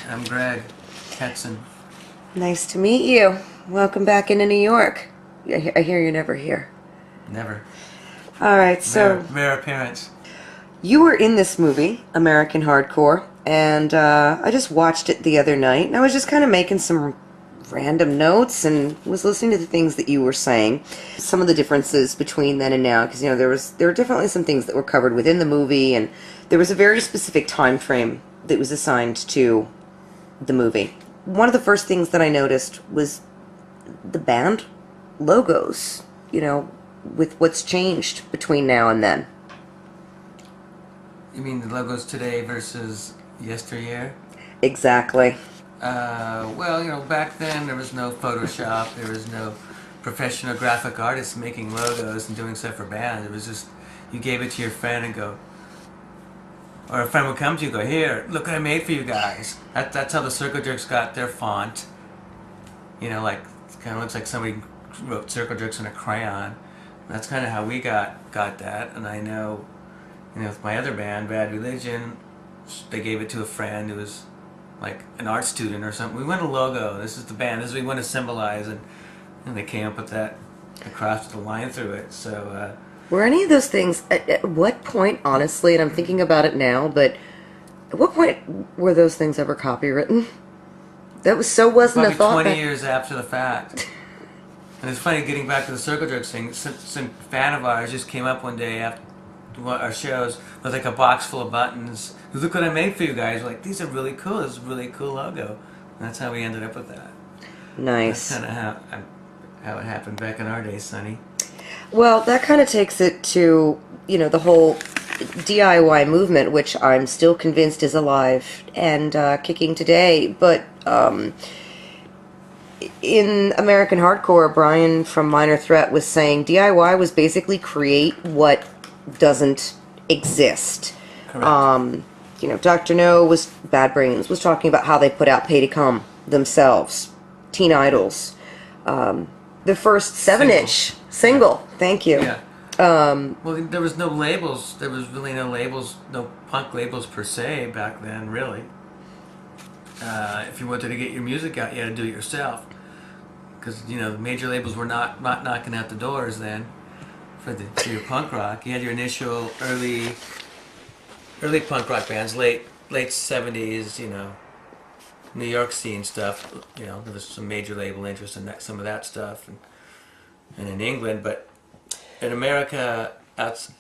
I'm Greg Hetson. Nice to meet you. Welcome back into New York. I hear you're never here. Never. All right, so Rare appearance. you were in this movie, American Hardcore, and I just watched it the other night, and I was just kind of making some random notes and was listening to the things that you were saying, some of the differences between then and now, because there were definitely some things that were covered within the movie, and there was a very specific time frame that was assigned to the movie. One of the first things that I noticed was the band logos, with what's changed between now and then. You mean the logos today versus yesteryear? Exactly. Back then there was no Photoshop, there was no professional graphic artists making logos and doing stuff for bands. It was just, you gave it to your friend and go, or a friend would come to you and go, here, look what I made for you guys. That's how the Circle Jerks got their font. It kind of looks like somebody wrote Circle Jerks in a crayon. That's kind of how we got that. And I know, with my other band, Bad Religion, they gave it to a friend who was like an art student or something. We want a logo. This is the band. This is what we want to symbolize. And they came up with that across the line through it. So, Were any of those things, at what point, honestly, and I'm thinking about it now, but at what point were those things ever copywritten? That wasn't a probably thought. 20 years after the fact. And it's funny, getting back to the Circle Jerks thing, some fan of ours just came up one day after our shows with like a box full of buttons. Look what I made for you guys. We're like, these are really cool. This is a really cool logo. And that's how we ended up with that. Nice. That's kind of how it happened back in our day, Sonny. Well, that kind of takes it to, the whole DIY movement, which I'm still convinced is alive and kicking today. But in American Hardcore, Brian from Minor Threat was saying DIY was basically create what doesn't exist. Correct. Dr. No was Bad Brains was talking about how they put out Pay to Come themselves, Teen Idols, the first 7-inch single. Thank you. Yeah. Well, there was no labels. There was really no labels, no punk labels per se back then, really. If you wanted to get your music out, you had to do it yourself. Because, major labels were not knocking out the doors then for your punk rock. You had your initial early punk rock bands, late 70s, New York scene stuff. There was some major label interest in some of that stuff. And in England, but in America,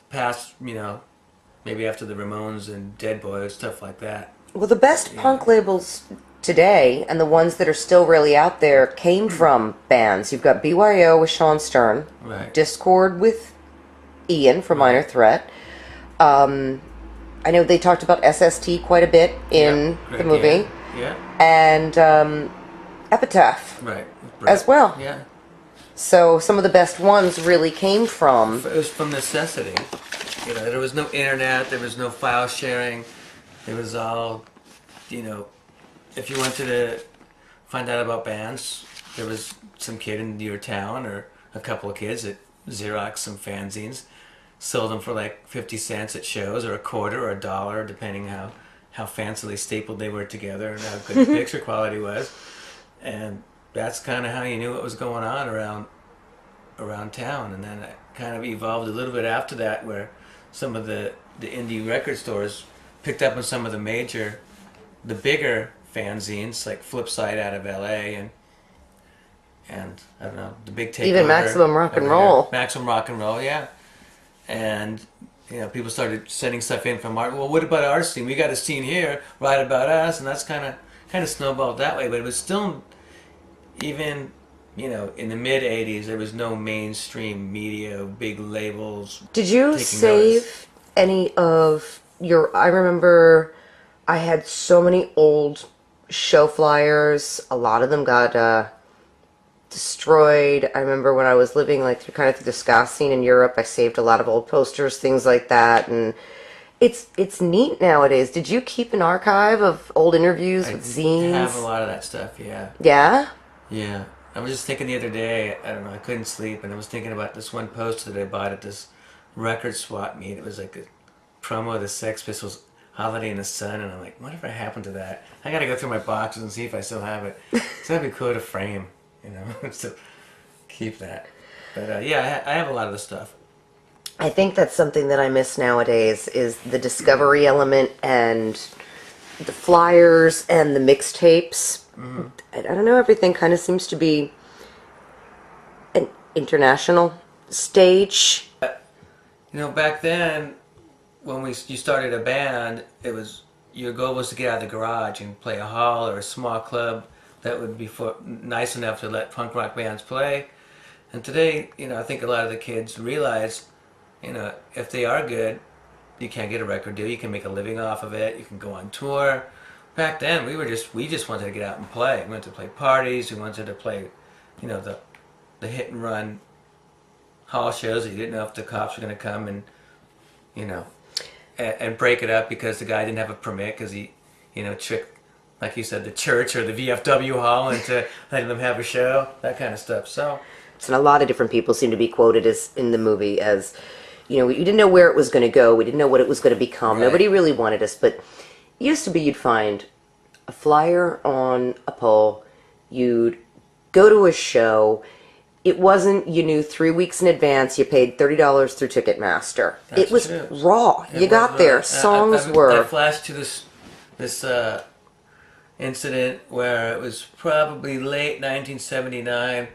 past, maybe after the Ramones and Dead Boys, stuff like that. Well, the best punk labels today, and the ones that are still really out there, came from bands. You've got BYO with Sean Stern, Right. Discord with Ian from Minor Threat. I know they talked about SST quite a bit in the movie. Yeah. And Epitaph Right. as well. Yeah. So some of the best ones really came from... It was from necessity. There was no internet, there was no file sharing. It was all, if you wanted to find out about bands, there was some kid in your town or a couple of kids that Xerox some fanzines, sold them for like 50 cents at shows or a quarter or a dollar, depending how fancily stapled they were together and how good the picture quality was. And that's kind of how you knew what was going on around town. And then it kind of evolved a little bit after that, where some of the indie record stores picked up on some of the bigger fanzines, like Flipside out of LA and I don't know, the Big Takeover. Even Maximum Rock and Roll. Maximum Rock and Roll, yeah. And people started sending stuff in from art. Well, what about our scene? We got a scene here, write about us, and that's kind of snowballed that way. But it was still, even in the mid '80s, there was no mainstream media, big labels. Did you save any of your... I remember I had so many old show flyers. A lot of them got destroyed. I remember when I was living through the ska scene in Europe, I saved a lot of old posters, things like that, and it's neat nowadays. Did you keep an archive of old interviews with zines? I have a lot of that stuff, yeah. Yeah? Yeah. I was just thinking the other day, I don't know, I couldn't sleep, and I was thinking about this one poster that I bought at this record swap meet. It was like a promo of the Sex Pistols Holiday in the Sun, and I'm like, whatever happened to that? I gotta go through my boxes and see if I still have it. So that'd be cool to frame, you know, to keep that. But yeah, I have a lot of the stuff. I think that's something that I miss nowadays is the discovery element and the flyers and the mixtapes. I don't know, everything kind of seems to be an international stage. You know, back then, when you started a band, it was your goal was to get out of the garage and play a hall or a small club that would be nice enough to let punk rock bands play. And today, you know, I think a lot of the kids realize, you know, if they are good, you can't get a record deal. You can make a living off of it. You can go on tour. Back then, we just wanted to get out and play. We wanted to play parties. We wanted to play, you know, the hit and run hall shows that you didn't know if the cops were going to come and, you know, and break it up because the guy didn't have a permit because he, you know, tricked, like you said, the church or the VFW hall into letting them have a show, that kind of stuff. So And a lot of different people seem to be quoted as in the movie as, you know, we didn't know where it was going to go. We didn't know what it was going to become. Right. Nobody really wanted us, but it used to be you'd find a flyer on a pole. You'd go to a show. It wasn't, you knew 3 weeks in advance, you paid $30 through Ticketmaster. That's it was true. raw. It You got was, there. Songs were... I flashed to this incident where it was probably late 1979.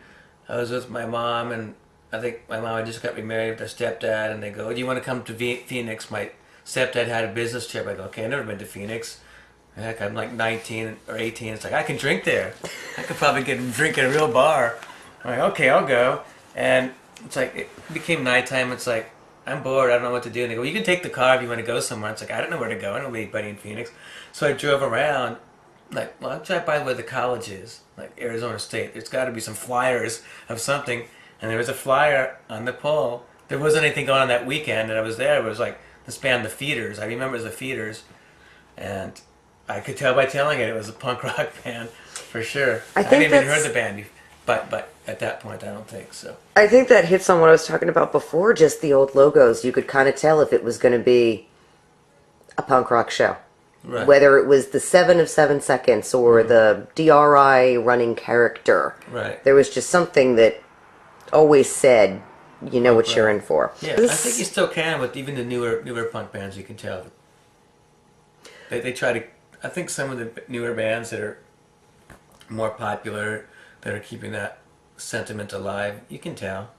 I was with my mom, and I think my mom had just got remarried with her stepdad, and they go, do you want to come to Phoenix? My stepdad had a business trip. I go, okay, I've never been to Phoenix. Heck, I'm like 19 or 18. It's like, I can drink there. I could probably get a drink at a real bar. I'm like, okay, I'll go. And it's like, it became nighttime. It's like, I'm bored. I don't know what to do. And they go, well, you can take the car if you want to go somewhere. It's like, I don't know where to go. I don't know anybody in Phoenix. So I drove around. Like, well, I'll drive by where the college is, like Arizona State. There's got to be some flyers of something. And there was a flyer on the pole. There wasn't anything going on that weekend, and I was there. It was like this band, The Feeders. I remember it was The Feeders. And I could tell by telling it was a punk rock band, for sure. I hadn't even heard the band, but at that point, I don't think so. I think that hits on what I was talking about before, just the old logos. You could kind of tell if it was going to be a punk rock show. Right. Whether it was the 7 of 7 seconds or the DRI running character. Right. There was just something that always said, you know what you're in for. Yeah, I think you still can with even the newer punk bands. You can tell. They try to. I think some of the newer bands that are more popular, that are keeping that sentiment alive, you can tell.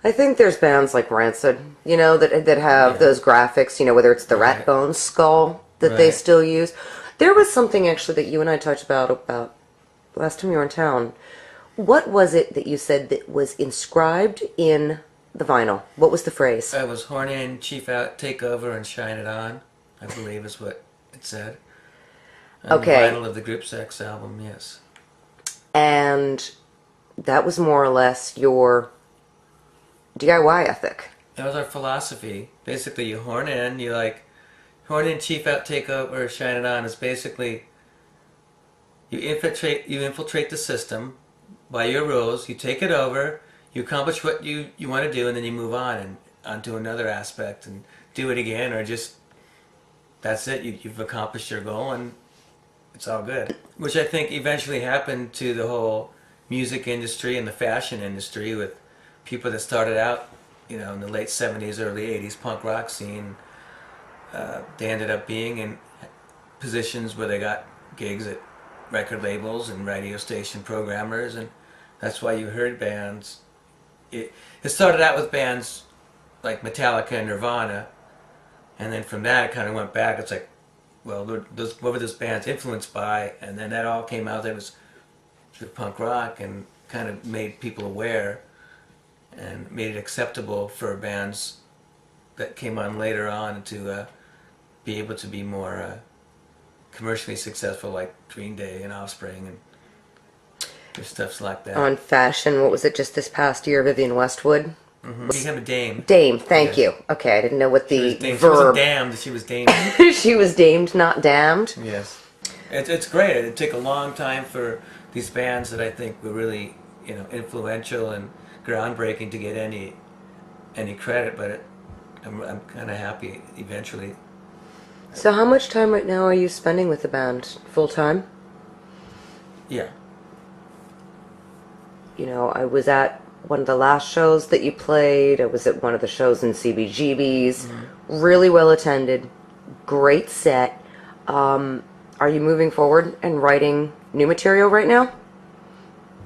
I think there's bands like Rancid, you know, that have those graphics, you know, whether it's the Right. Ratbone skull that they Right. still use. There was something actually that you and I talked about last time you were in town. What was it that you said that was inscribed in the vinyl? What was the phrase? It was Horn In, Chief Out, Take Over, and Shine It On, I believe is what it said. On Okay. the vinyl of the Group Sex album, yes. And that was more or less your DIY ethic. That was our philosophy. Basically, you horn in, you like, horn in, Chief Out, Take Over, Shine It On is basically, you infiltrate the system by your rules, you take it over, you accomplish what you want to do, and then you move on and onto another aspect and do it again, or just, that's it, you've accomplished your goal and it's all good. Which I think eventually happened to the whole music industry and the fashion industry with people that started out, you know, in the late 70s, early 80s punk rock scene. They ended up being in positions where they got gigs at record labels and radio station programmers, and that's why you heard bands. It started out with bands like Metallica and Nirvana, and then from that it kind of went back. It's like, well, what were those bands influenced by? And then that all came out. That was punk rock and kind of made people aware and made it acceptable for bands that came on later on to be able to be more commercially successful, like Green Day and Offspring and stuff like that. On fashion, what was it just this past year, Vivienne Westwood? Mm-hmm. You have a dame. Dame, thank Yes. you. Okay, I didn't know what the She wasn't verb. damned, she was damed. She was damed, not damned. Yes. It's great. It took a long time for these bands that I think were really, you know, influential and groundbreaking to get any credit, but I'm kind of happy eventually. So how much time right now are you spending with the band? Full time? Yeah. You know, I was at one of the last shows that you played. I was at one of the shows in CBGB's. Really well attended. Great set. Are you moving forward and writing new material right now?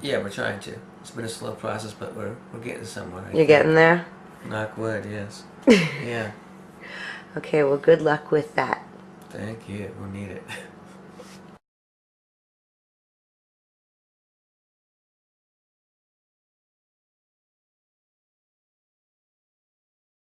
Yeah, we're trying to. It's been a slow process, but we're getting somewhere. I You're think. getting there? Knock wood, yes. Yeah. Okay, well, good luck with that. Thank you. We'll need it.